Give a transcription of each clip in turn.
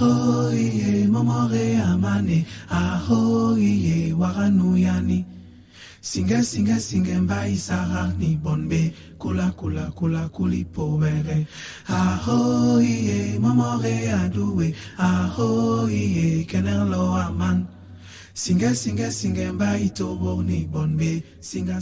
Ahoye momore amane, ahoye waranuyani. Singe mbai sarani bonbe, kula kuli povere. Ahoye momore aduwe, ahoye kenelo aman. Singe mbai toboni bonbe, singa.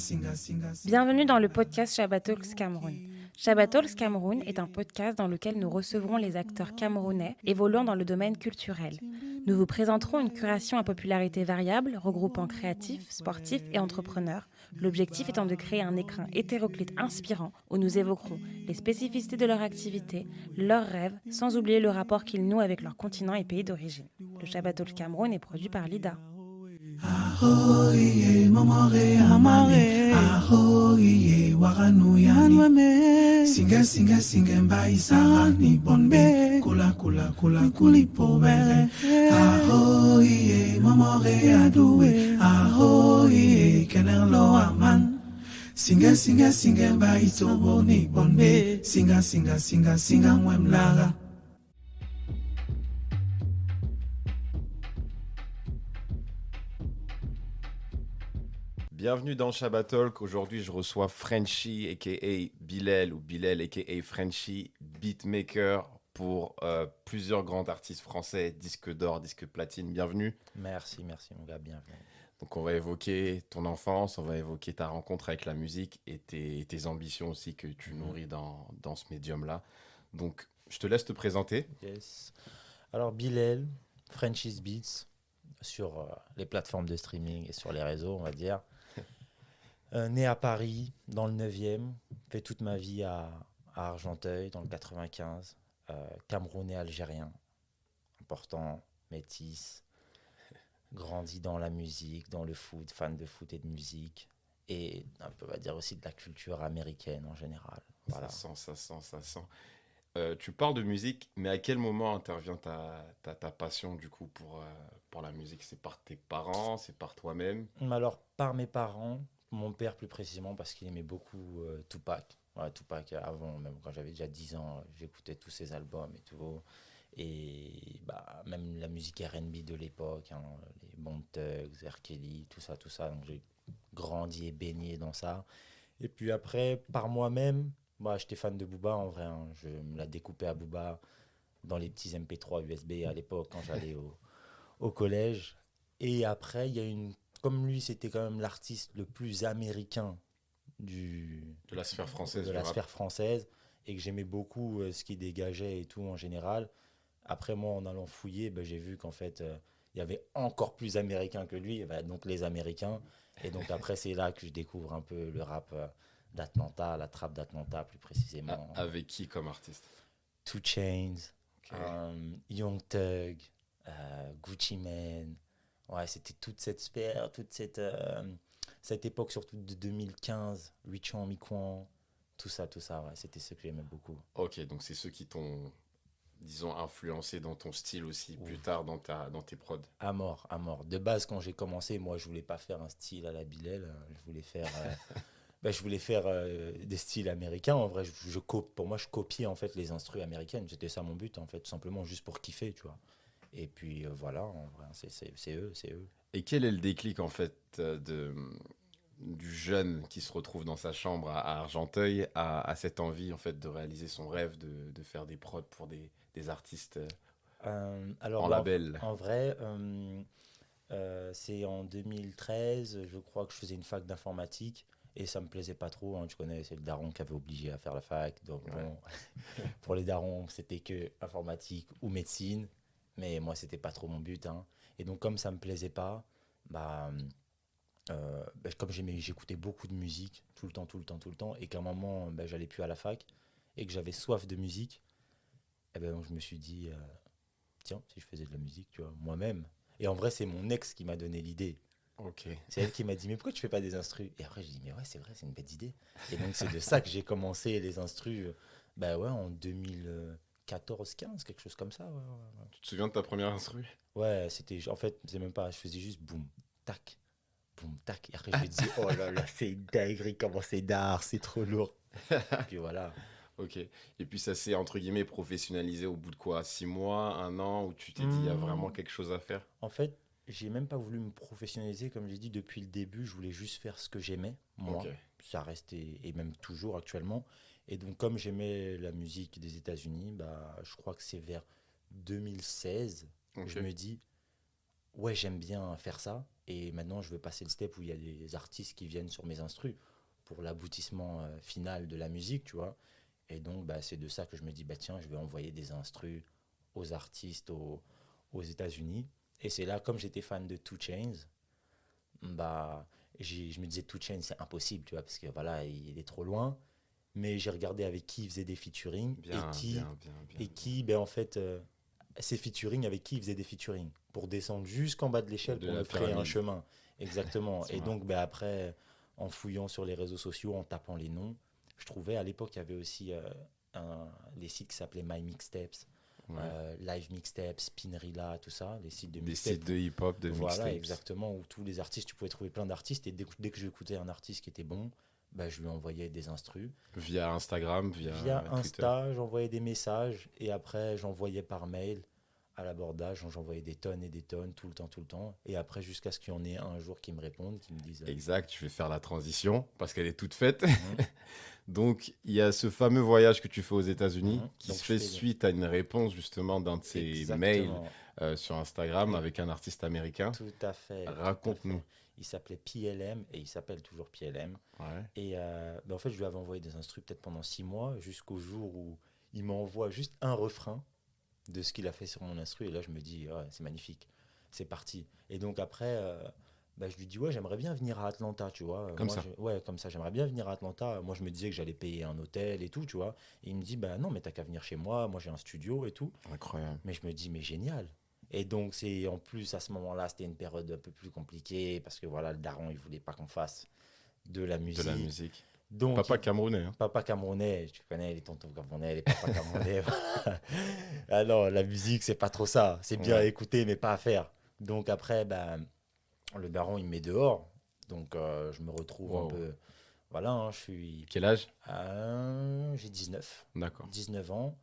Bienvenue dans le podcast Shabbat Talks Cameroun. Shabbat Talks Cameroun est un podcast dans lequel nous recevrons les acteurs camerounais évoluant dans le domaine culturel. Nous vous présenterons une curation à popularité variable, regroupant créatifs, sportifs et entrepreneurs, l'objectif étant de créer un écrin hétéroclite inspirant où nous évoquerons les spécificités de leur activité, leurs rêves, sans oublier le rapport qu'ils nouent avec leur continent et pays d'origine. Le Shabbat Talks Cameroun est produit par Lida. Ahoye momore amane, ahoye waranuyani. Singe mbai sarani bonbe, kula kuli povere. Ahoye momore aduwe, ahoye kenelo aman. Singe mbai toboni bonbe, singa mwemlaga. Bienvenue dans Shabbat Talk. Aujourd'hui, je reçois Frenchy, a.k.a. Bilal, ou Bilal, a.k.a. Frenchy, beatmaker pour plusieurs grands artistes français, disque d'or, disque platine. Bienvenue. Merci mon gars, bienvenue. Donc, on va évoquer ton enfance, on va évoquer ta rencontre avec la musique et tes ambitions aussi que tu nourris dans ce médium-là. Donc, je te laisse te présenter. Yes. Alors, Bilal, Frenchy's Beats, sur les plateformes de streaming et sur les réseaux, on va dire. Né à Paris, dans le 9e, fait toute ma vie à Argenteuil, dans le 95, Camerounais algérien, important, métis, grandi dans la musique, dans le foot, fan de foot et de musique, et un peu, on va dire aussi de la culture américaine en général. Voilà. Ça sent. Tu parles de musique, mais à quel moment intervient ta passion du coup pour la musique? C'est par tes parents, c'est par toi-même? Alors, par mes parents, mon père plus précisément, parce qu'il aimait beaucoup Tupac. Ouais, Tupac, avant, même quand j'avais déjà 10 ans, j'écoutais tous ses albums et tout. Et même la musique R&B de l'époque, hein, les Bone Thugs, R. Kelly, tout ça. Donc j'ai grandi et baigné dans ça. Et puis après, par moi-même, j'étais fan de Booba en vrai. Hein. Je me la découpais à Booba dans les petits MP3 USB à l'époque quand j'allais au collège. Et après, il y a comme lui, c'était quand même l'artiste le plus américain de la sphère française. Et que j'aimais beaucoup ce qu'il dégageait et tout en général. Après, moi, en allant fouiller, j'ai vu qu'en fait, il y avait encore plus américain que lui, donc les Américains. Et donc après, c'est là que je découvre un peu le rap d'Atlanta, la trappe d'Atlanta plus précisément. Avec qui comme artiste? 2 Chainz, Young Thug, Gucci Mane. Ouais, c'était toute cette sphère, toute cette époque, surtout de 2015, Richon Miquan, tout ça, ouais, c'était ce que j'aimais beaucoup. Ok, donc c'est ceux qui t'ont, disons, influencé dans ton style aussi, plus tard dans tes prods. À mort. De base, quand j'ai commencé, moi, je voulais pas faire un style à la Bilal, je voulais faire des styles américains. En vrai, pour moi, je copiais en fait les instrus américaines. C'était ça mon but, en fait, tout simplement juste pour kiffer, tu vois. Et puis voilà, en vrai, c'est eux. Et quel est le déclic en fait du jeune qui se retrouve dans sa chambre à Argenteuil à cette envie en fait de réaliser son rêve de faire des prods pour des artistes en label? En vrai, c'est en 2013, je crois que je faisais une fac d'informatique et ça me plaisait pas trop. Hein, tu connais, c'est le daron qui avait obligé à faire la fac. Donc bon, pour les darons, c'était que informatique ou médecine. Mais moi, c'était pas trop mon but. Hein. Et donc, comme ça me plaisait pas, comme j'écoutais beaucoup de musique tout le temps, et qu'à un moment, j'allais plus à la fac, et que j'avais soif de musique, donc je me suis dit, tiens, si je faisais de la musique, tu vois, moi-même. Et en vrai, c'est mon ex qui m'a donné l'idée. Ok. C'est elle qui m'a dit, mais pourquoi tu fais pas des instrus? Et après, j'ai dit, mais ouais, c'est vrai, c'est une bête idée. Et donc, c'est de ça que j'ai commencé les instrus, en 2014-15, quelque chose comme ça. Ouais. Tu te souviens de ta première instru? Ouais, en fait, c'est même pas, je faisais juste boum, tac. Et après, je me disais, oh là là, c'est une dinguerie, comment c'est d'art, c'est trop lourd. Et puis voilà. Ok. Et puis ça s'est, entre guillemets, professionnalisé au bout de quoi? 6 mois, un an, où tu t'es dit, il y a vraiment quelque chose à faire? En fait, j'ai même pas voulu me professionnaliser, comme j'ai dit depuis le début, je voulais juste faire ce que j'aimais, Ok. moi. Ça reste et même toujours actuellement. Et donc, comme j'aimais la musique des États-Unis, bah, je crois que c'est vers 2016, je Ok. me dis, ouais, j'aime bien faire ça. Et maintenant, je veux passer le step où il y a des artistes qui viennent sur mes instrus pour l'aboutissement final de la musique, tu vois. Et donc, bah, c'est de ça que je me dis, bah, tiens, je vais envoyer des instrus aux artistes aux États-Unis. Et c'est là, comme j'étais fan de Two Chainz, bah, je me disais, Two Chainz, c'est impossible, tu vois, parce que voilà, il est trop loin. Mais j'ai regardé avec qui il faisait des featuring Bien, bien, bien, bien, et bien. qui ben, en fait, ces featuring, avec qui il faisait des featuring pour descendre jusqu'en bas de l'échelle De pour la me frayer un pyramide. chemin. Exactement. C'est Et vrai. donc, ben, après, en fouillant sur les réseaux sociaux, en tapant les noms, je trouvais à l'époque, il y avait aussi les sites qui s'appelaient My Mixtapes, Ouais. Live Mixtapes, Spinrilla, tout ça, les sites de Des sites mixtapes. de hip-hop, de Voilà, mixtapes. exactement, où tous les artistes, tu pouvais trouver plein d'artistes. Et dès que j'écoutais un artiste qui était bon, bah, je lui envoyais des instrus. Via Instagram, Via via Twitter. Insta, j'envoyais des messages et après j'envoyais par mail à l'abordage, j'envoyais des tonnes et des tonnes tout le temps, tout le temps. Et après jusqu'à ce qu'il y en ait un jour qui me répondent, qui me disent Exact, je vais faire la transition parce qu'elle est toute faite. Mhm, Donc, il y a ce fameux voyage que tu fais aux États-Unis mhm. qui Donc se je fait fais suite à une réponse justement d'un de ces mails exactement, sur Instagram et avec un artiste américain. tout à fait, tout à Raconte-nous. fait. Il s'appelait PLM et il s'appelle toujours PLM. Ouais. Et ben, en fait, je lui avais envoyé des instrus peut-être pendant 6 mois jusqu'au jour où il m'envoie juste un refrain de ce qu'il a fait sur mon instru. Et là, je me dis, ouais, c'est magnifique, c'est parti. Et donc après, bah, je lui dis, ouais, j'aimerais bien venir à Atlanta, tu vois. Comme ça. Ouais, comme ça, j'aimerais bien venir à Atlanta. Moi, je me disais que j'allais payer un hôtel et tout, tu vois. Et il me dit, bah non, mais t'as qu'à venir chez moi j'ai un studio et tout. Incroyable. Mais je me dis, mais génial. Et donc, c'est en plus, à ce moment-là, c'était une période un peu plus compliquée parce que voilà, le daron, il voulait pas qu'on fasse de la De la musique. musique. Donc, Papa camerounais. Hein. papa camerounais, tu connais les tontons camerounais, les papas camerounais. Ah non, la musique, c'est pas trop ça. C'est bien à Ouais. écouter, mais pas à faire. Donc après, ben, le daron, il me met dehors. Donc je me retrouve un Wow. peu. Voilà, hein, je suis. Quel âge? J'ai 19. D'accord. 19 ans.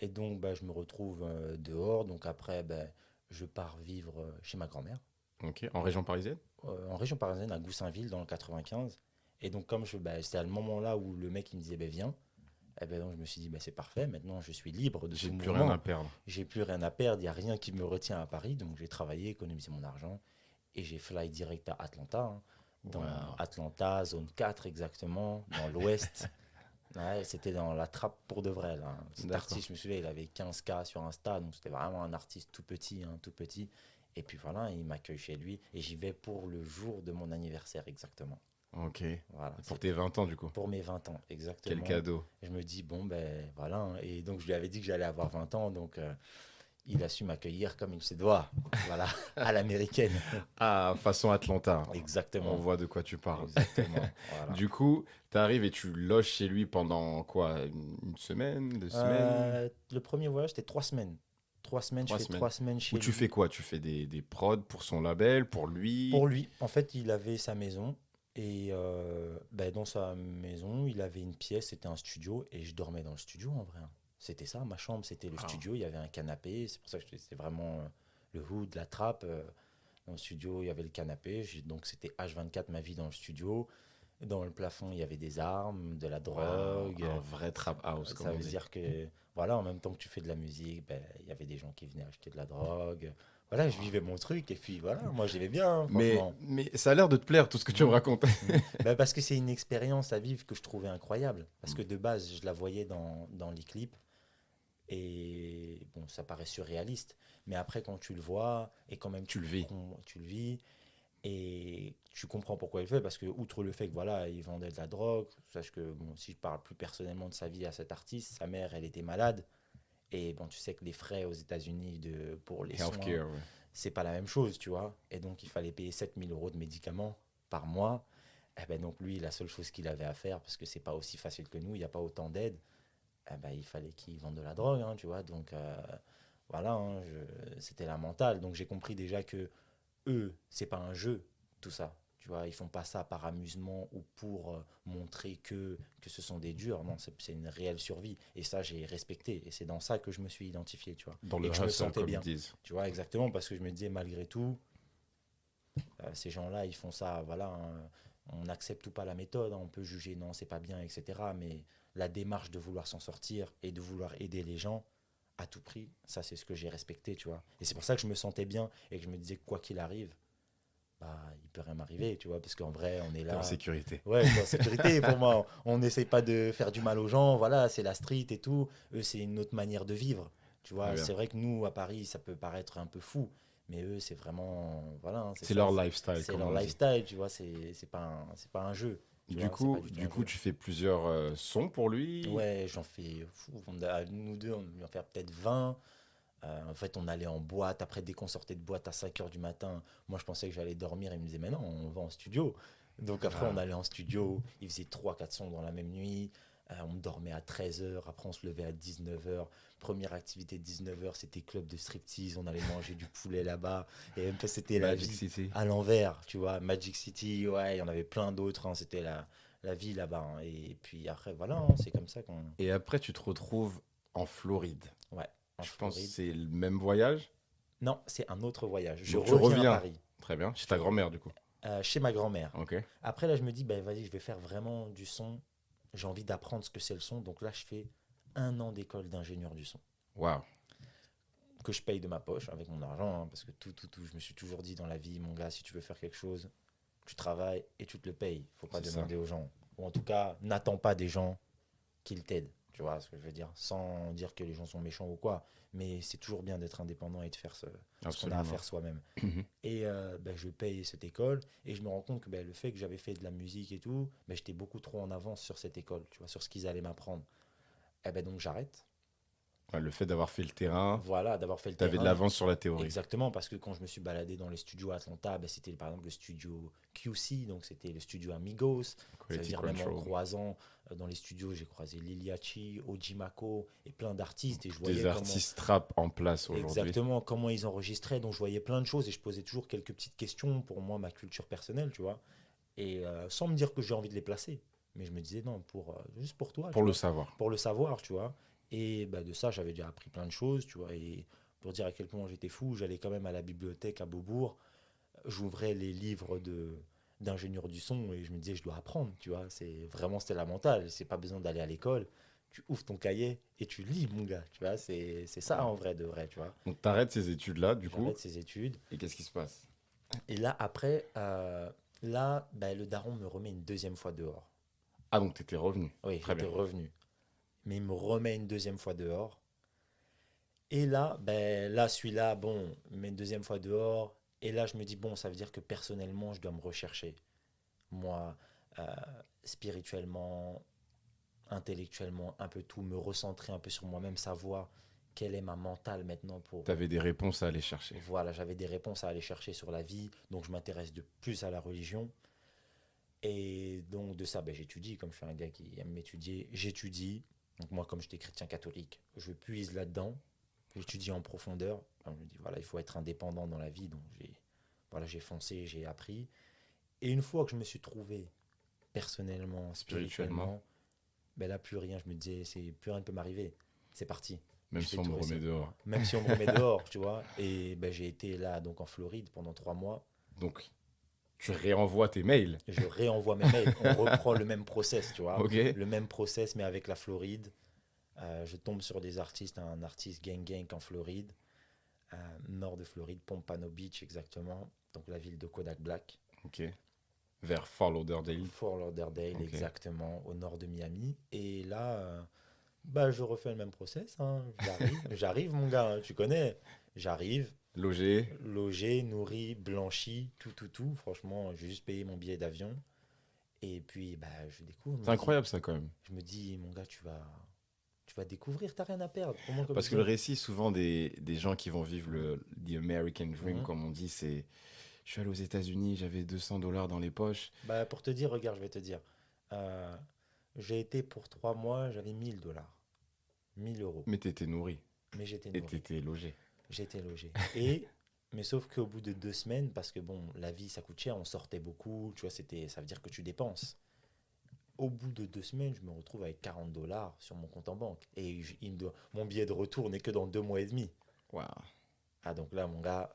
Et donc, ben, je me retrouve dehors. Donc après, ben, je pars vivre chez ma grand-mère, Ok. En région parisienne? en région parisienne, à Goussainville, dans le 95. Et donc, comme ben, c'était à le moment là où le mec il me disait, ben, viens. Eh ben, donc, je me suis dit, ben, c'est parfait. Maintenant, je suis libre de J'ai tout plus rien à mouvement. perdre. J'ai plus rien à perdre, il n'y a rien qui me retient à Paris, donc j'ai travaillé, économisé mon argent et j'ai fly direct à Atlanta, hein, dans Wow. Atlanta, zone 4 exactement, dans l'ouest. Ouais, c'était dans la trappe pour de vrai. Là. Cet D'accord. artiste, je me souviens, il avait 15K sur Insta, donc c'était vraiment un artiste tout petit, hein, tout petit. Et puis voilà, il m'accueille chez lui et j'y vais pour le jour de mon anniversaire exactement. Ok. Voilà, Pour c'est tes 20 ans, du coup. pour mes 20 ans Quel exactement. cadeau. Je me dis, bon, ben voilà. Hein. Et donc, je lui avais dit que j'allais avoir 20 ans. Donc, il a su m'accueillir comme il se doit. Voilà, à l'américaine. Ah, façon Atlanta. On Exactement. voit de quoi tu parles. Exactement. Voilà. Du coup, tu arrives et tu loges chez lui pendant quoi? Une semaine, 2 semaines? Le premier voyage, c'était 3 semaines. 3 semaines, je 3 fais semaines. 3 semaines Où chez tu fais lui. quoi? Tu fais des prods pour son label, pour lui? Pour lui, en fait, il avait sa maison. Et ben, dans sa maison, il avait une pièce, c'était un studio. Et je dormais dans le studio en vrai. Hein. C'était ça, ma chambre, c'était le Wow. studio. Il y avait un canapé. C'est pour ça que c'était vraiment le hood, la trappe. Dans le studio, il y avait le canapé. Donc, c'était H24 ma vie dans le studio. Dans le plafond, il y avait des armes, de la Wow, drogue. un vrai trap house, comme Ça on veut dit. dire que, voilà, en même temps que tu fais de la musique, ben, il y avait des gens qui venaient acheter de la drogue. Voilà, je vivais mon truc et puis voilà, moi j'aimais bien, hein, franchement. Mais ça a l'air de te plaire, tout ce que tu me Mhm. racontes. Mhm. Ben, parce que c'est une expérience à vivre que je trouvais incroyable. Parce que de base, je la voyais dans les clips et bon, ça paraît surréaliste. Mais après, quand tu le vois et quand même Tu le vis. tu le vis, et tu comprends pourquoi il le fait, parce que outre le fait que voilà, il vendait de la drogue, sache que bon, si je parle plus personnellement de sa vie à cet artiste, sa mère, elle était malade. Et bon, tu sais que les frais aux États-Unis pour les soins, Healthcare, ouais. c'est pas la même chose, tu vois. Et donc, il fallait payer 7 000 € de médicaments par mois. Eh ben, donc, lui, la seule chose qu'il avait à faire, parce que c'est pas aussi facile que nous, il n'y a pas autant d'aide, eh ben, il fallait qu'il vende de la drogue, hein, tu vois. Donc, voilà, hein, c'était la mentale. Donc, j'ai compris déjà que eux, c'est pas un jeu, tout ça. Tu vois, ils font pas ça par amusement ou pour montrer que ce sont des durs. Non, c'est une réelle survie. Et ça, j'ai respecté. Et c'est dans ça que je me suis identifié, tu vois. Dans Et le que je me hustle, sentais comme bien. ils disent. Tu vois, exactement, parce que je me disais, malgré tout, ces gens-là, ils font ça, voilà, hein. On n'accepte ou pas la méthode, hein. On peut juger, non, c'est pas bien, etc. Mais la démarche de vouloir s'en sortir et de vouloir aider les gens à tout prix, ça, c'est ce que j'ai respecté, tu vois. Et c'est pour ça que je me sentais bien et que je me disais que quoi qu'il arrive, bah, il peut rien m'arriver, tu vois, parce qu'en vrai, on est T'es en là. sécurité. Ouais, je suis en sécurité pour moi. On n'essaye pas de faire du mal aux gens, voilà, c'est la street et tout. Eux, c'est une autre manière de vivre. Tu Très vois, bien. c'est vrai que nous, à Paris, ça peut paraître un peu fou, mais eux, c'est vraiment, voilà, hein, C'est ça, leur lifestyle, c'est comme leur on dit. lifestyle, tu vois, c'est pas un jeu. Tu Du vois, c'est pas coup, du tout du un coup, jeu. tu fais plusieurs sons pour lui. Ouais, j'en fais fou. Nous deux, on va en faire peut-être 20. En fait, on allait en boîte. Après, dès qu'on sortait de boîte à 5 heures du matin, moi, je pensais que j'allais dormir. Il me disait, mais non, on va en studio. Donc après, on Ah. allait en studio. Il faisait 3 4 sons dans la même nuit. On dormait à 13 heures. Après, on se levait à 19 heures. Première activité 19 heures, c'était club de striptease. On allait manger du poulet là-bas. Et un peu, c'était la Magic vie City. à l'envers, tu vois. Magic City, ouais, il y en avait plein d'autres, hein. C'était la vie là-bas, hein. Et puis après, voilà, hein, c'est comme ça qu'on... Et après, tu te retrouves en Floride. Ouais, en Je pense que Floride. c'est le même voyage. Non, c'est un autre voyage. Je Donc tu reviens à reviens. Paris. Très bien. Chez Je ta grand-mère, du coup. chez ma grand-mère. Ok. Après, là, je me dis, bah, vas-y, je vais faire vraiment du son. J'ai envie d'apprendre ce que c'est le son. Donc là, je fais 1 an d'école d'ingénieur du son. Waouh. Que je paye de ma poche avec mon argent, hein, parce que je me suis toujours dit dans la vie, mon gars, si tu veux faire quelque chose, tu travailles et tu te le payes. Faut pas C'est demander aux gens. Ou en tout cas, n'attends pas des gens qu'ils t'aident. Tu vois ce que je veux dire? Sans dire que les gens sont méchants ou quoi. Mais c'est toujours bien d'être indépendant et de faire ce qu'on a à Absolument. faire soi-même. Mhm. Et ben, je paye cette école et je me rends compte que ben, le fait que j'avais fait de la musique et tout, ben, j'étais beaucoup trop en avance sur cette école, tu vois, sur ce qu'ils allaient m'apprendre. Et ben, donc j'arrête. Ouais, le fait d'avoir fait le terrain, Voilà, d'avoir fait le t'avais de terrain. l'avance sur la théorie. Exactement, parce que quand je me suis baladé dans les studios à Atlanta, ben, c'était par exemple le studio QC, donc c'était le studio Amigos. Ça veut Quality dire même en control. croisant dans les studios, j'ai croisé Liliachi, Ojimako et plein d'artistes. Et je voyais Des comment... artistes rap en place aujourd'hui. Exactement, comment ils enregistraient. Donc je voyais plein de choses et je posais toujours quelques petites questions pour moi, ma culture personnelle, tu vois. Et sans me dire que j'ai envie de les placer. Mais je me disais, non, juste pour toi. Pour tu le vois. savoir. Pour le savoir, tu vois. Et bah, de ça, j'avais déjà appris plein de choses, tu vois. Et pour dire à quel point j'étais fou, j'allais quand même à la bibliothèque à Beaubourg. J'ouvrais les livres d'ingénieur du son et je me disais, je dois apprendre, tu vois. C'était la mentale. C'est pas besoin d'aller à l'école. Tu ouvres ton cahier et tu lis, mon gars, tu vois. C'est ça en vrai de vrai, tu vois. Donc t'arrêtes ces études-là, du coup. J'arrête ces études. Et qu'est-ce qui se passe? Et là, après, bah, le daron me remet une deuxième fois dehors. Ah, donc t'étais revenu. Oui, Très j'étais bien. revenu. Mais il me remet une deuxième fois dehors. Et là, ben, là, celui-là, bon, il me met une deuxième fois dehors. Et là, je me dis, bon, ça veut dire que personnellement, je dois me rechercher. Moi, euh, spirituellement, intellectuellement, un peu tout, me recentrer un peu sur moi-même, savoir quelle est ma mentale maintenant pour... T'avais des réponses à aller chercher. Voilà, j'avais des réponses à aller chercher sur la vie, donc je m'intéresse de plus à la religion. Et donc de ça, ben, j'étudie, comme je suis un gars qui aime m'étudier, j'étudie. Donc moi, comme j'étais chrétien catholique, je puise là-dedans, j'étudie en profondeur. Alors, je me dis, voilà, il faut être indépendant dans la vie, donc j'ai foncé, j'ai appris. Et une fois que je me suis trouvé personnellement, spirituellement, ben là, plus rien, je me disais, plus rien ne peut m'arriver, c'est parti. Même Je si fais on me tout remet essayer. dehors. Même si on me remet dehors, tu vois. Et ben, j'ai été là, donc en Floride, pendant 3 mois. Donc, tu réenvoies tes mails. Je réenvoie mes mails. On reprend le même process, tu vois. Ok. Le même process, mais avec la Floride. Je tombe sur des artistes, un artiste gang en Floride, nord de Floride, Pompano Beach exactement, donc la ville de Kodak Black. Ok. Vers Fort Lauderdale. Fort Lauderdale, Ok. exactement, au nord de Miami. Et là, bah, je refais le même process, hein. J'arrive, mon gars, hein, tu connais. J'arrive, Logé. logé, nourri, blanchi, tout. Franchement, j'ai juste payé mon billet d'avion. Et puis, bah, je découvre. C'est incroyable ça quand même. Je me dis, mon gars, tu vas découvrir, t'as rien à perdre. Parce que le récit souvent des gens qui vont vivre the American Dream, Mhm. comme on dit, c'est je suis allé aux États-Unis, j'avais $200 dans les poches. Bah, pour te dire, regarde, je vais te dire. Euh, j'ai été pour 3 mois, j'avais 1000 $. 1000 euros. Mais t'étais nourri Mais j'étais et nourri. t'étais logé. J'étais logé. Et Mais sauf qu'au bout de 2 semaines, parce que bon, la vie, ça coûte cher, on sortait beaucoup, tu vois, ça veut dire que tu dépenses. Au bout de 2 semaines, je me retrouve avec $40 sur mon compte en banque. Et mon billet de retour n'est que dans 2 mois et demi. Waouh. Ah, donc là, mon gars,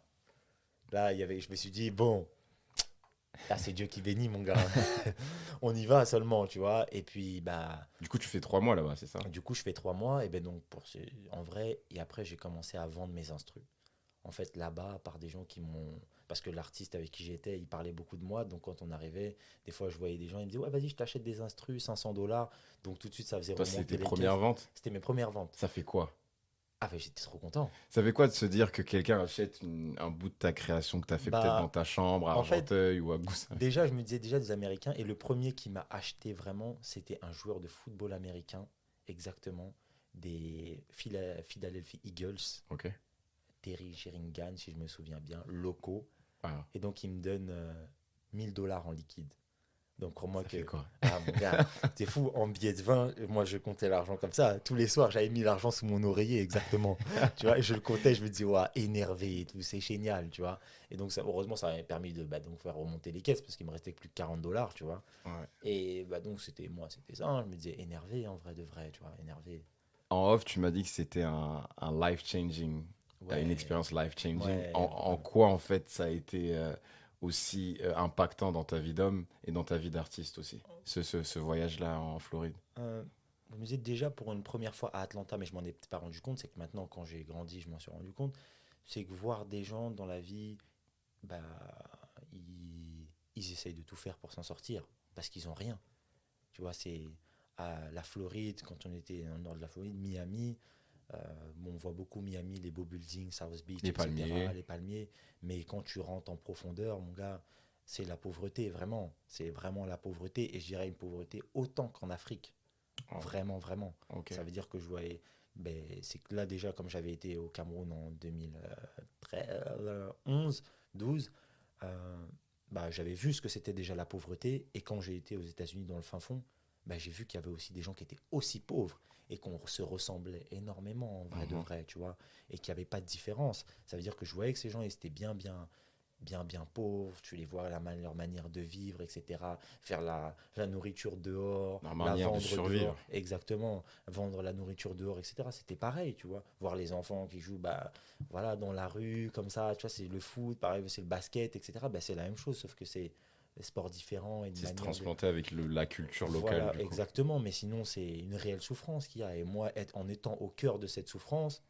là, je me suis dit, bon, là, c'est Dieu qui bénit, mon gars. On y va seulement, tu vois. Et puis, bah, Du coup, tu fais 3 mois là-bas, c'est ça? du coup, je fais 3 mois. Et ben donc, en vrai, et après, j'ai commencé à vendre mes instrus. En fait, là-bas, par des gens qui m'ont. Parce que l'artiste avec qui j'étais, il parlait beaucoup de moi. Donc, quand on arrivait, des fois, je voyais des gens, ils me disaient, ouais, vas-y, je t'achète des instrus, $500. Donc, tout de suite, ça faisait Toi, remonter c'était tes les premières caisses. ventes? C'était mes premières ventes. Ça fait quoi? Ah, ben, j'étais trop content. Ça fait quoi de se dire que quelqu'un achète un bout de ta création que tu as fait peut-être dans Bah, ta chambre à en fait, Argenteuil ou à Goussainville? déjà, je me disais déjà des Américains. Et le premier qui m'a acheté vraiment, c'était un joueur de football américain, exactement, des Philadelphia Eagles, Ok. Terry Sheringham, si je me souviens bien, locaux. Ah, Et donc, il me donne $1000 en liquide. Donc, crois-moi ça que. fait quoi? Ah, mon gars, c'est fou, en billets de 20, moi, je comptais l'argent comme ça. Tous les soirs, j'avais mis l'argent sous mon oreiller, exactement. Tu vois, et je le comptais, je me disais, ouais, énervé et tout, c'est génial, tu vois. Et donc, ça, heureusement, ça m'avait permis de donc, faire remonter les caisses parce qu'il me restait plus que $40, tu vois. Ouais. Et bah, donc, c'était ça, hein. Je me disais, énervé, en vrai de vrai, tu vois, énervé. En off, tu m'as dit que c'était un life-changing, Ouais, une expérience life-changing. ouais, En vraiment. quoi, en fait, ça a été aussi impactant dans ta vie d'homme et dans ta vie d'artiste aussi, ce voyage-là en Floride? Je me disais déjà pour une première fois à Atlanta, mais je m'en ai peut-être pas rendu compte, c'est que maintenant, quand j'ai grandi, je m'en suis rendu compte, c'est que voir des gens dans la vie, bah, ils essayent de tout faire pour s'en sortir, parce qu'ils ont rien. Tu vois, c'est à la Floride, quand on était dans le nord de la Floride, Miami, bon, on voit beaucoup Miami, les beaux buildings, South Beach, Les etc., palmiers. les palmiers, mais quand tu rentres en profondeur, mon gars, c'est la pauvreté, vraiment. C'est vraiment la pauvreté, et je dirais une pauvreté autant qu'en Afrique. Oh, Vraiment, vraiment. ok. Ça veut dire que je voyais. Ben, c'est que là, déjà, comme j'avais été au Cameroun en 2011, 12, bah, j'avais vu ce que c'était déjà la pauvreté. Et quand j'ai été aux États-Unis dans le fin fond, bah, j'ai vu qu'il y avait aussi des gens qui étaient aussi pauvres et qu'on se ressemblait énormément, en vrai de Mhm. vrai, tu vois, et qu'il n'y avait pas de différence. Ça veut dire que je voyais que ces gens, ils étaient bien pauvres, tu les vois leur manière de vivre, etc. Faire la nourriture dehors, Leur la manière de vendre survivre. dehors, exactement, vendre la nourriture dehors, etc. C'était pareil, tu vois. Voir les enfants qui jouent bah, voilà, dans la rue, comme ça, tu vois, c'est le foot, pareil, c'est le basket, etc. Bah, c'est la même chose, sauf que c'est des sports différents et une C'est se manière de... transplanter avec la culture locale, Voilà, du coup. exactement, mais sinon, c'est une réelle souffrance qu'il y a. Et moi, en étant au cœur de cette souffrance,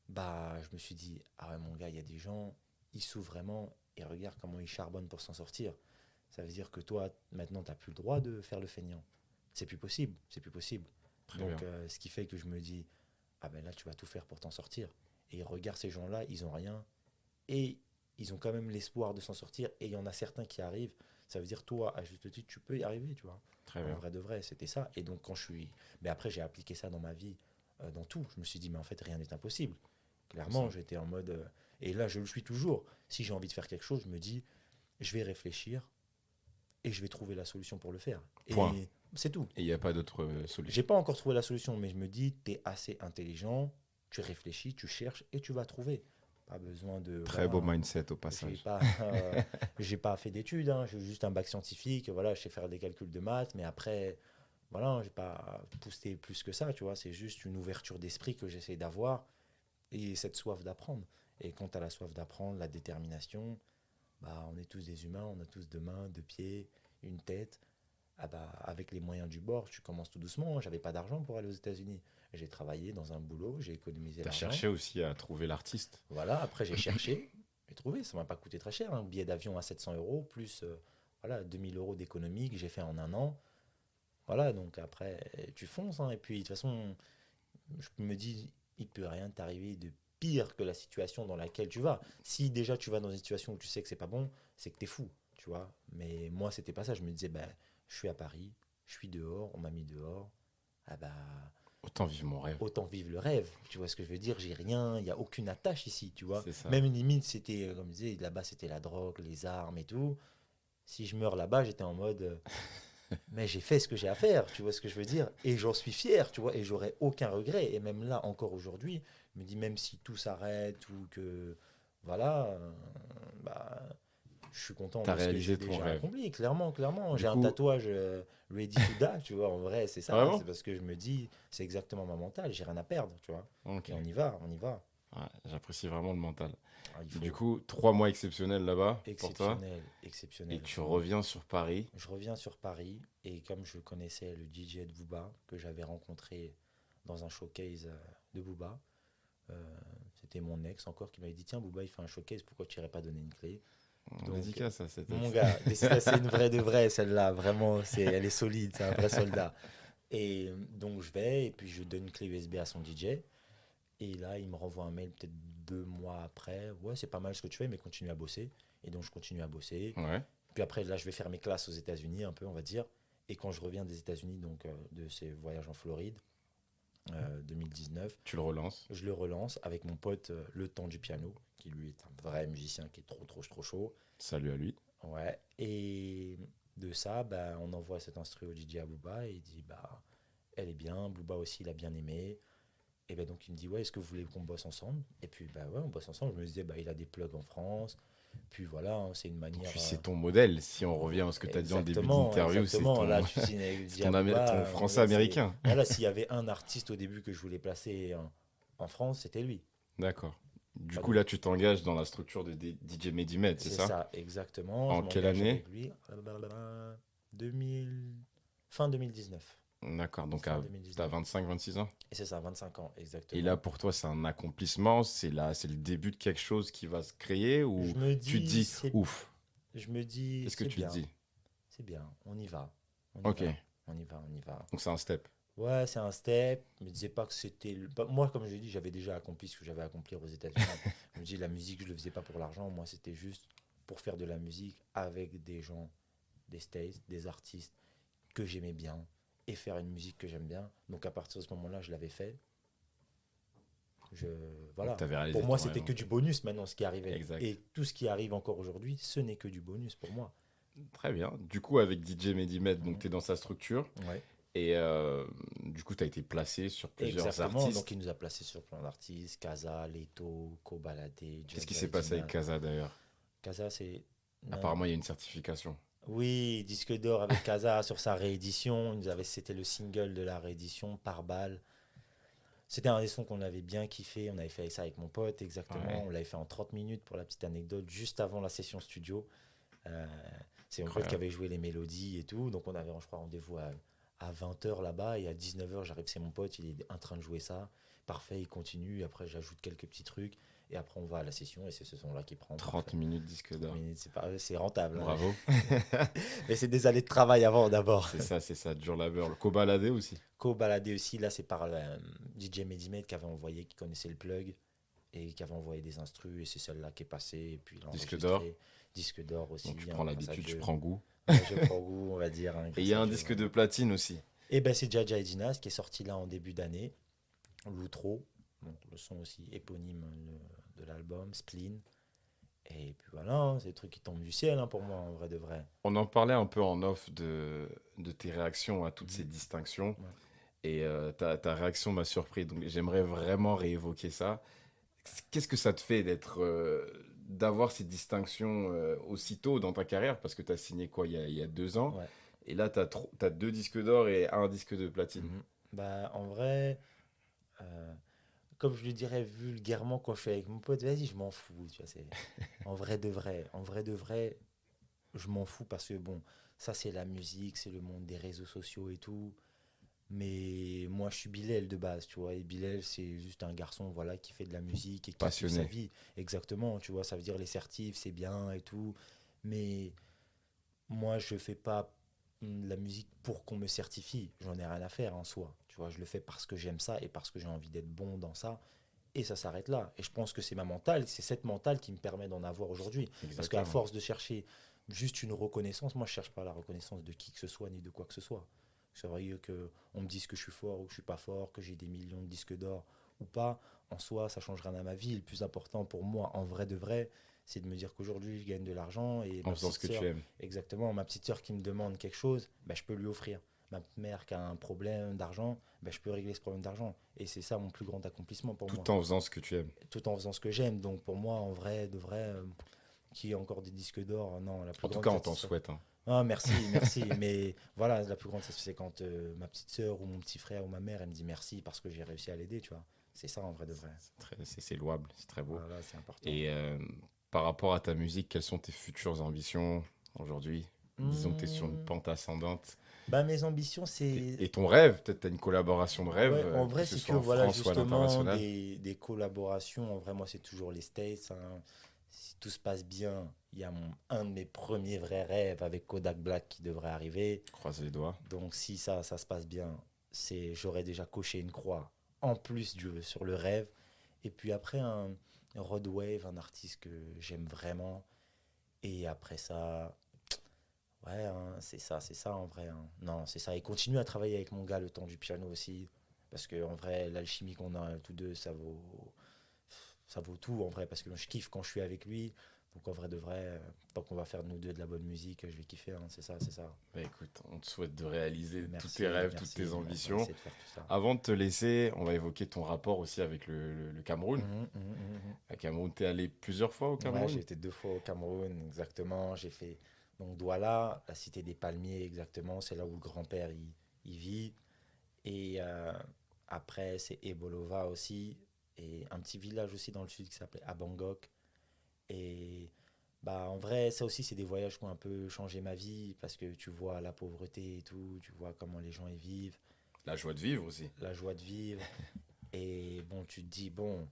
bah, je me suis dit, ah ouais, mon gars, il y a des gens, ils souffrent vraiment et regarde comment ils charbonnent pour s'en sortir. Ça veut dire que toi, maintenant, tu n'as plus le droit de faire le feignant. C'est plus possible, c'est plus possible. Très Donc, bien. ce qui fait que je me dis, ah ben là, tu vas tout faire pour t'en sortir. Et regarde ces gens-là, ils ont rien et ils ont quand même l'espoir de s'en sortir. Et il y en a certains qui arrivent. Ça veut dire, toi, à juste titre, tu peux y arriver, tu vois. Très En bien. vrai de vrai, c'était ça. Et donc, quand je suis. Mais après, j'ai appliqué ça dans ma vie, dans tout. Je me suis dit, mais en fait, rien n'est impossible. Clairement, Ça. j'étais en mode. Et là, je le suis toujours. Si j'ai envie de faire quelque chose, je me dis, je vais réfléchir et je vais trouver la solution pour le faire. Point. Et c'est tout. Et il n'y a pas d'autre solution. J'ai pas encore trouvé la solution, mais je me dis, tu es assez intelligent, tu réfléchis, tu cherches et tu vas trouver. Pas besoin de. Très beau Voilà, mindset au j'ai passage. pas, j'ai pas fait d'études, hein, j'ai juste un bac scientifique, voilà, je sais faire des calculs de maths, mais après, voilà, j'ai pas poussé plus que ça, tu vois, c'est juste une ouverture d'esprit que j'essaie d'avoir et cette soif d'apprendre. Et quand tu as la soif d'apprendre, la détermination, bah, on est tous des humains, on a tous deux mains, deux pieds, une tête. Ah bah, avec les moyens du bord, tu commences tout doucement. J'avais pas d'argent pour aller aux États-Unis. J'ai travaillé dans un boulot, j'ai économisé Tu as l'argent. cherché aussi à trouver l'artiste. Voilà, après j'ai cherché, j'ai trouvé, ça m'a pas coûté très cher. Un billet d'avion à 700 euros, plus voilà, 2000 € d'économie que j'ai fait en un an. Voilà, donc après, tu fonces, hein. Et puis, de toute façon, je me dis, il peut rien t'arriver de pire que la situation dans laquelle tu vas. Si déjà tu vas dans une situation où tu sais que c'est pas bon, c'est que t'es fou, tu vois. Mais moi, c'était pas ça. Je me disais, ben, je suis à Paris, je suis dehors, on m'a mis dehors. Ah bah, Autant vivre mon rêve. autant vivre le rêve. Tu vois ce que je veux dire? J'ai rien, il n'y a aucune attache ici, tu vois. C'est ça. Même limite, c'était, comme je disais, là-bas, c'était la drogue, les armes et tout. Si je meurs là-bas, j'étais en mode, mais j'ai fait ce que j'ai à faire, tu vois ce que je veux dire? Et j'en suis fier, tu vois, et j'aurais aucun regret. Et même là, encore aujourd'hui, je me dis, même si tout s'arrête ou que, voilà, bah, je suis content T'as de ce que réalisé j'ai ton déjà rêve. accompli, clairement, clairement. Du J'ai un coup- tatouage ready to die, tu vois, en vrai, c'est ça. Vraiment? C'est parce que je me dis, c'est exactement ma mentale, j'ai rien à perdre, tu vois. Ok. Et on y va, on y va. Ouais, j'apprécie vraiment le mental. Ah, il faut Du coup, 3 mois exceptionnels là-bas pour toi. exceptionnel, Et exceptionnel. tu reviens sur Paris. Je reviens sur Paris et comme je connaissais le DJ de Booba, que j'avais rencontré dans un showcase de Booba, c'était mon ex encore qui m'avait dit tiens Booba il fait un showcase, pourquoi tu n'irais pas donner une clé? Donc, Dédicace à cet mon ex. gars, c'est une vraie de vraie celle-là, vraiment, elle est solide, c'est un vrai soldat. Et donc je vais et puis je donne une clé USB à son DJ et là il me renvoie un mail peut-être 2 mois après, ouais c'est pas mal ce que tu fais mais continue à bosser. Et donc je continue à bosser. Ouais, Puis après, là, je vais faire mes classes aux États-Unis, un peu, on va dire. Et quand je reviens des États-Unis, donc de ces voyages en Floride, 2019, tu le relances. je le relance avec mon pote Le Temps du Piano, qui lui est un vrai musicien qui est trop, trop, trop chaud. Salut à lui. Ouais. Et de ça, bah, on envoie cet instru au DJ à Booba et il dit, bah, elle est bien. Booba aussi, il a bien aimé. Et ben donc, il me dit, ouais, est-ce que vous voulez qu'on bosse ensemble? Et puis, bah ouais, on bosse ensemble. Je me disais, bah, il a des plugs en France. Puis voilà, hein, c'est une manière. Puis c'est ton modèle. Si on revient à ce que tu as dit en début Exactement, d'interview, c'est exactement. ton, Là, tu signes avec c'est ton, Booba, ton là, français américain. Voilà, s'il y avait un artiste au début que je voulais placer en France, c'était lui. D'accord. Du Pas coup, là, tu t'engages dans la structure de DJ Medimed, c'est C'est ça? ça, exactement. En Je quelle m'engage année? avec lui. 2000... Fin 2019. D'accord, donc Fin tu 2019. as 25-26 ans. Et c'est ça, 25 ans, exactement. Et là, pour toi, c'est un accomplissement, c'est le début de quelque chose qui va se créer ou je me tu te dis, dis, ouf, je me dis, qu'est-ce que c'est tu bien, te dis? c'est bien, on y va. On y Ok, va, on y va, on y va. donc c'est un step. Ouais, c'est un step. Je me disais pas que c'était. Moi, comme je l'ai dit, j'avais déjà accompli ce que j'avais à accomplir aux États-Unis. Je me dis, la musique, je le faisais pas pour l'argent. Moi, c'était juste pour faire de la musique avec des gens, des States, des artistes que j'aimais bien et faire une musique que j'aime bien. Donc, à partir de ce moment-là, je l'avais fait. Voilà. Tu avais réalisé Pour moi, ton c'était rêve, que en du fait. bonus maintenant, ce qui arrivait. Exact. Et tout ce qui arrive encore aujourd'hui, ce n'est que du bonus pour moi. Très bien. Du coup, avec DJ Medimed, donc Mhm. tu es dans sa structure Ouais. et du coup, tu as été placé sur plusieurs Exactement. artistes. Donc, il nous a placés sur plein d'artistes Kaza, Leto, Kobalade, Qu'est-ce qui Jaja s'est passé avec Edina. Kaza d'ailleurs? Kaza, c'est. Apparemment, il y a une certification. Oui, disque d'or avec Kaza sur sa réédition. C'était le single de la réédition par balle. C'était un des sons qu'on avait bien kiffé. On avait fait ça avec mon pote, exactement. Ouais. On l'avait fait en 30 minutes pour la petite anecdote, juste avant la session studio. Euh, c'est mon pote Incroyable. qui avait joué les mélodies et tout. Donc on avait, je crois, rendez-vous à 20h là-bas. Et à 19h, j'arrive, c'est mon pote, il est en train de jouer ça. Parfait, il continue. Après, j'ajoute quelques petits trucs. Et après, on va à la session et c'est ce son-là qui prend. 30 Parfait. minutes disque 30 d'or. minutes, c'est rentable. Hein. Bravo. Mais c'est des années de travail avant d'abord. C'est ça, dur labeur. Le Kobalade aussi. Co-baladé aussi, là c'est par DJ Medimed qui avait envoyé, qui connaissait le plug et qui avait envoyé des instrus et c'est celle-là qui est passée. Et puis il a Disque enregistré. d'or. Disque d'or aussi. Donc tu hein, prends grâce à l'habitude, tu Dieu. prends goût. Ouais, je prends goût, on va dire. Hein, Et il y grâce a à un Dieu, disque ouais. de platine aussi. Et ben c'est Jaja Edina qui est sorti là en début d'année. L'outro, donc le son aussi éponyme de l'album, Spleen. Et puis voilà, hein, c'est des trucs qui tombent du ciel hein, pour moi en vrai de vrai. On en parlait un peu en off de tes réactions à toutes Mhm. ces distinctions. Ouais. Et ta réaction m'a surpris. Donc j'aimerais vraiment réévoquer ça. Qu'est-ce que ça te fait d'avoir ces distinctions aussitôt dans ta carrière? Parce que tu as signé quoi il y a 2 ans. Ouais. Et là, tu as 2 disques d'or et un disque de platine. Mhm. Bah, en vrai, comme je le dirais vulgairement quand je suis avec mon pote, vas-y, je m'en fous. Tu vois, en vrai de vrai. En vrai de vrai, je m'en fous parce que bon, ça c'est la musique, c'est le monde des réseaux sociaux et tout. Mais moi, je suis Bilal de base, tu vois. Et Bilal, c'est juste un garçon, voilà, qui fait de la musique et qui kiffe sa Passionné. vie. Exactement, tu vois. Ça veut dire les certifs, c'est bien et tout. Mais moi, je fais pas de la musique pour qu'on me certifie. J'en ai rien à faire en soi. Tu vois, je le fais parce que j'aime ça et parce que j'ai envie d'être bon dans ça. Et ça s'arrête là. Et je pense que c'est ma mentale, c'est cette mentale qui me permet d'en avoir aujourd'hui. Parce qu'à Exactement. force de chercher juste une reconnaissance, moi je cherche pas la reconnaissance de qui que ce soit ni de quoi que ce soit. C'est vrai qu'on me dise que je suis fort ou que je suis pas fort, que j'ai des millions de disques d'or ou pas. En soi, ça change rien à ma vie. Le plus important pour moi, en vrai de vrai, c'est de me dire qu'aujourd'hui je gagne de l'argent et En ma faisant ce petite que sœur, tu aimes. exactement, ma petite sœur qui me demande quelque chose, bah, je peux lui offrir. ma mère qui a un problème d'argent, ben, je peux régler ce problème d'argent. Et c'est ça mon plus grand accomplissement pour moi. Tout en faisant ce que tu aimes. Tout en faisant ce que j'aime. Donc pour moi, en vrai, de vrai, qui a encore des disques d'or, non, la plus En tout grande cas, on t'en satisfaction- souhaite. Hein. Ah, merci, merci. Mais voilà, la plus grande satisfaction, c'est quand ma petite sœur ou mon petit frère ou ma mère, elle me dit merci parce que j'ai réussi à l'aider, tu vois. C'est ça en vrai de vrai. C'est louable, c'est très beau. Voilà, c'est important. Et par rapport à ta musique, quelles sont tes futures ambitions aujourd'hui? Disons que tu es sur une pente ascendante. Bah, mes ambitions, c'est. Et ton rêve, peut-être tu as une collaboration de rêve, Ouais, en vrai, que ce c'est que soit en voilà, France ou à justement, l'international. des collaborations. En vrai, moi, c'est toujours les States, hein. Si tout se passe bien, il y a un de mes premiers vrais rêves avec Kodak Black qui devrait arriver. Croise les doigts. Donc, si ça se passe bien, j'aurais déjà coché une croix en plus sur le rêve. Et puis après, un Rod Wave, un artiste que j'aime vraiment. Et après ça, ouais, hein, c'est ça en vrai, hein. Non, c'est ça. Et continue à travailler avec mon gars le temps du piano aussi. Parce que en vrai, l'alchimie qu'on a tous deux, ça vaut tout en vrai. Parce que je kiffe quand je suis avec lui. Donc en vrai de vrai, tant qu'on va faire nous deux de la bonne musique, je vais kiffer, hein. C'est ça, c'est ça. Bah, écoute, on te souhaite de réaliser tous Merci, tes rêves, merci. toutes tes On va ambitions. essayer de faire tout ça. Avant de te laisser, on va évoquer ton rapport aussi avec le Cameroun. Mhm. À Cameroun, t'es allé plusieurs fois au Cameroun? Ouais, j'ai été 2 fois au Cameroun, exactement. J'ai fait donc Douala, la cité des palmiers, exactement. C'est là où le grand-père il vit. Et après, c'est Ebolova aussi. Et un petit village aussi dans le sud qui s'appelait Abangok. Et bah, en vrai, ça aussi, c'est des voyages qui ont un peu changé ma vie parce que tu vois la pauvreté et tout, tu vois comment les gens y vivent, La joie de vivre aussi. la joie de vivre. Et bon, tu te dis, bon,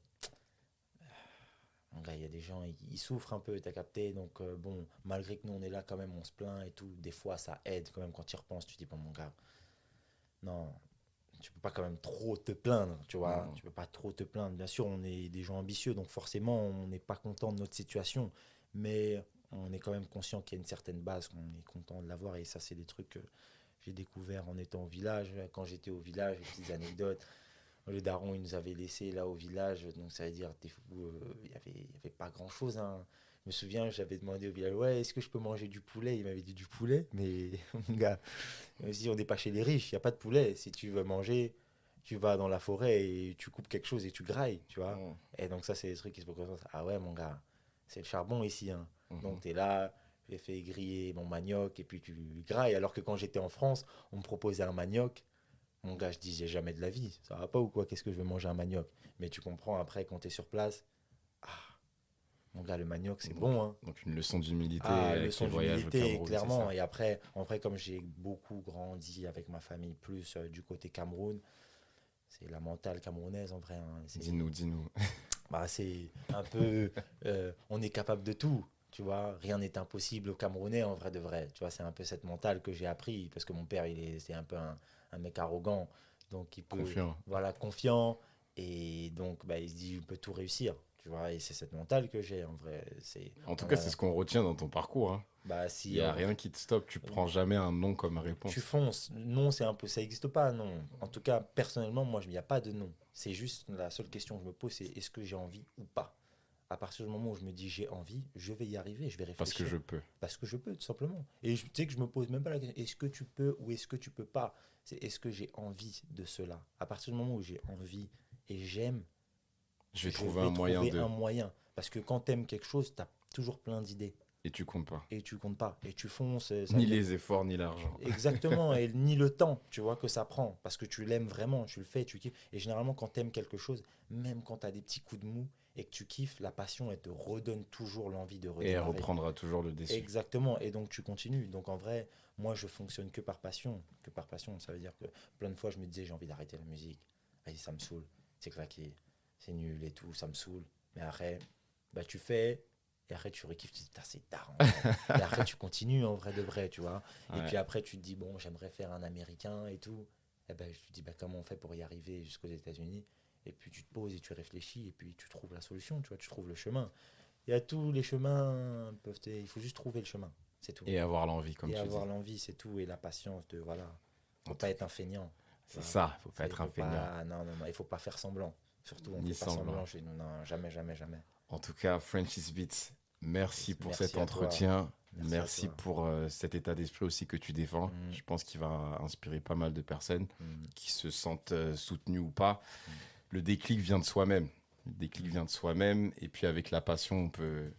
mon gars, il y a des gens, ils souffrent un peu, t'as capté. Donc, bon, malgré que nous, on est là quand même, on se plaint et tout. Des fois, ça aide quand même quand tu y repenses. Tu te dis, bon, mon gars, non, tu peux pas quand même trop te plaindre, tu vois. Non. Tu peux pas trop te plaindre. Bien sûr, on est des gens ambitieux, donc forcément, on n'est pas content de notre situation. Mais on est quand même conscient qu'il y a une certaine base, qu'on est content de l'avoir. Et ça, c'est des trucs que j'ai découvert en étant au village. Quand j'étais au village, des petites anecdotes. Le daron, il nous avait laissé là au village, donc ça veut dire il y avait pas grand chose, hein. Je me souviens, j'avais demandé au village, ouais, est-ce que je peux manger du poulet? Il m'avait dit du poulet, mais mon gars, si on n'est pas chez les riches, il n'y a pas de poulet. Si tu veux manger, tu vas dans la forêt et tu coupes quelque chose et tu grailles, tu vois. Mm. Et donc ça, c'est des trucs qui se posent. Ah ouais, mon gars, c'est le charbon ici, hein. Mhm. Donc tu es là, j'ai fait griller mon manioc et puis tu grailles. Alors que quand j'étais en France, on me proposait un manioc. Mon gars, je disais jamais de la vie. Ça va pas ou quoi? Qu'est-ce que je vais manger un manioc? Mais tu comprends après, quand tu es sur place, ah, mon gars, le manioc, c'est Donc, bon, hein. Donc une leçon d'humilité Ah, avec leçon les voyages au d'humilité, Cameroun, c'est clairement. ça. Et après, en vrai, comme j'ai beaucoup grandi avec ma famille, plus du côté Cameroun, c'est la mentale camerounaise, en vrai, hein. Dis-nous. Bah, c'est un peu, on est capable de tout, tu vois. Rien n'est impossible aux Camerounais, en vrai de vrai. Tu vois, c'est un peu cette mentale que j'ai appris, parce que mon père, c'est un peu un mec arrogant, donc il peut, Confiant. voilà, confiant, et donc, bah, il se dit, je peux tout réussir, tu vois. Et c'est cette mentale que j'ai, en vrai. En tout cas, voilà. c'est ce qu'on retient dans ton parcours. Hein. Bah, Il si, n'y a rien qui te stoppe. Tu prends jamais un non comme réponse. tu fonces. Non, c'est un peu, ça n'existe pas, non. En tout cas, personnellement, moi, il n'y a pas de non. C'est juste la seule question que je me pose, c'est est-ce que j'ai envie ou pas? À partir du moment où je me dis j'ai envie, je vais y arriver, je vais réfléchir. Parce que je peux. Parce que je peux, tout simplement. Et tu sais que je me pose même pas la question, est-ce que tu peux ou est-ce que tu peux pas? C'est est-ce que j'ai envie de cela? À partir du moment où j'ai envie et j'aime, Je vais trouver un moyen trouver de. un moyen. Parce que quand tu aimes quelque chose, tu as toujours plein d'idées. Et tu comptes pas. Et tu comptes pas. Et tu fonces. Ni les efforts, ni l'argent. Exactement, et ni le temps, tu vois, que ça prend. Parce que tu l'aimes vraiment, tu le fais, tu kiffes. Et généralement, quand tu aimes quelque chose, même quand tu as des petits coups de mou et que tu kiffes, la passion, elle te redonne toujours l'envie de Et redémarrer. elle reprendra toujours le dessus. Exactement, et donc tu continues. Donc en vrai, moi, je fonctionne que par passion. Que par passion, ça veut dire que plein de fois, je me disais, j'ai envie d'arrêter la musique. Vas-y, ça me saoule. C'est claqué, c'est nul et tout, ça me saoule. Mais après, bah, tu fais. Et après, tu rekiffes, tu te dis, putain, c'est tard. Et après, tu continues en vrai de vrai, tu vois. Et Ouais. puis après, tu te dis, bon, j'aimerais faire un américain et tout. Et ben, je te dis, bah, comment on fait pour y arriver jusqu'aux États-Unis? Et puis tu te poses et tu réfléchis et puis tu trouves la solution, tu vois, tu trouves le chemin. Il y a tous les chemins, il faut juste trouver le chemin, c'est tout. Et avoir l'envie, comme Et tu avoir dis. l'envie, c'est tout. Et la patience de, voilà, faut En pas tout- être un feignant. C'est Voilà. ça, faut pas Il être faut un feignant. non, il faut pas faire semblant. Surtout, on Ni fait pas semblant. semblant chez nous. Non, jamais, jamais, jamais. En tout cas, Frenchies Beats, merci pour Merci cet à toi. entretien. Merci à toi. pour cet état d'esprit aussi que tu défends. Je pense qu'il va inspirer pas mal de personnes qui se sentent soutenues ou pas. Le déclic vient de soi-même. Le déclic vient de soi-même. Et puis avec la passion, on peut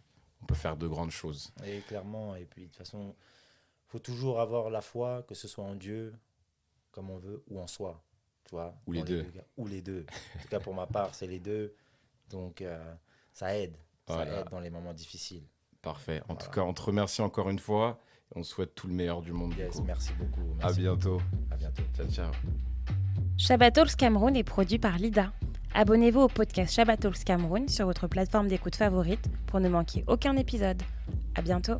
faire de grandes choses. Et clairement, et puis de toute façon, il faut toujours avoir la foi, que ce soit en Dieu, comme on veut, ou en soi. Tu vois, Ou les dans deux. cas. Ou les deux. En tout cas, pour ma part, c'est les deux. Donc, ça aide. Voilà. Ça aide dans les moments difficiles. Parfait. En Voilà. tout cas, on te remercie encore une fois. Et on souhaite tout le meilleur du monde. Yes, du coup. merci beaucoup. À Merci bientôt. beaucoup. À bientôt. Ciao, ciao. Shabbat Talks Cameroun est produit par Lida. Abonnez-vous au podcast Shabbat Talks Cameroun sur votre plateforme d'écoute favorite pour ne manquer aucun épisode. À bientôt.